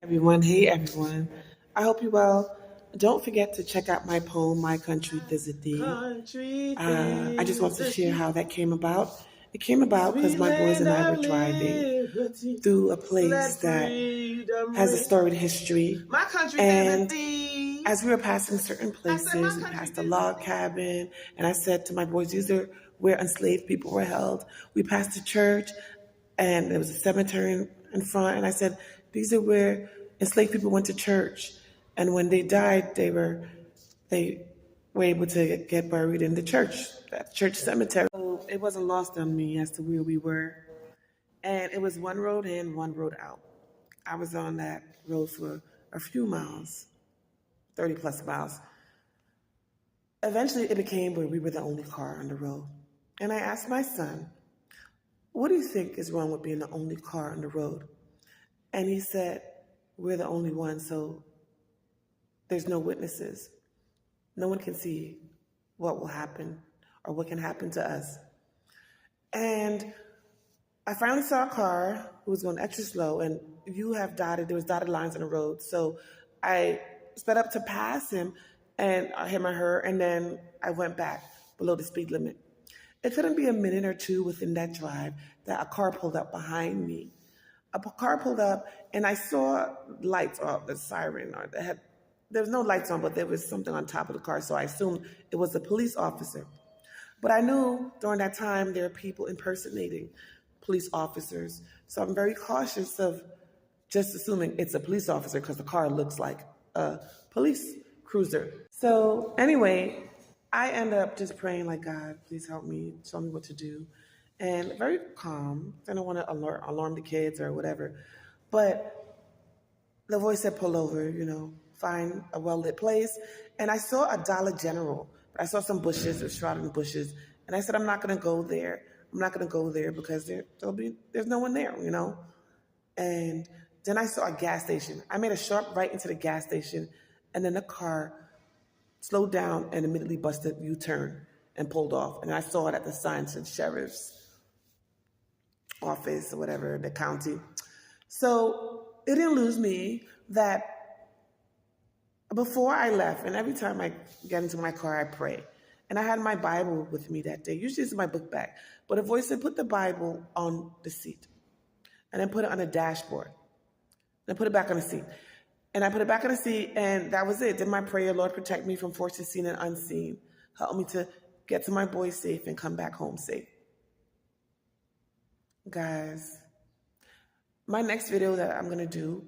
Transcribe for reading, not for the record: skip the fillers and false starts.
Everyone, hey everyone. I hope you well. Don't forget to check out my poem, My Country Visit Thee. I just want to share how that came about. It came about because my boys and I were driving through a place that has a storied history. And as we were passing certain places, we passed a log cabin, and I said to my boys, these are where enslaved people were held. We passed a church, and there was a cemetery in front, and I said, these are where enslaved people went to church, and when they died, they were able to get buried in the church, that church cemetery. So it wasn't lost on me as to where we were, and it was one road in, one road out. I was on that road for a few miles, 30 plus miles. Eventually, it became where we were the only car on the road. And I asked my son, what do you think is wrong with being the only car on the road? And he said, we're the only one, so there's no witnesses. No one can see what will happen or what can happen to us. And I finally saw a car who was going extra slow, and there was dotted lines on the road. So I sped up to pass him, and him or her, and then I went back below the speed limit. It couldn't be a minute or two within that drive that a car pulled up behind me. A car pulled up, and I saw lights, or the siren, or there was no lights on, but there was something on top of the car, so I assumed it was a police officer. But I knew during that time there are people impersonating police officers, so I'm very cautious of just assuming it's a police officer because the car looks like a police cruiser. So anyway, I end up just praying like, God, please help me, show me what to do. And very calm. I don't want to alarm the kids or whatever. But the voice said, pull over, find a well-lit place. And I saw a Dollar General. I saw some bushes, or shrouded in bushes. And I said, I'm not going to go there. I'm not going to go there because there's no one there, And then I saw a gas station. I made a sharp right into the gas station. And then the car slowed down and immediately busted U-turn and pulled off. And I saw it at the sign said sheriff's office or whatever, the county. So it didn't lose me that before I left, and every time I get into my car, I pray. And I had my Bible with me that day. Usually it's in my book bag. But a voice said, put the Bible on the seat. And then put it on the dashboard. Then put it back on the seat. And I put it back on the seat, and that was it. Did my prayer, Lord, protect me from forces seen and unseen. Help me to get to my boys safe and come back home safe. Guys, my next video that I'm going to do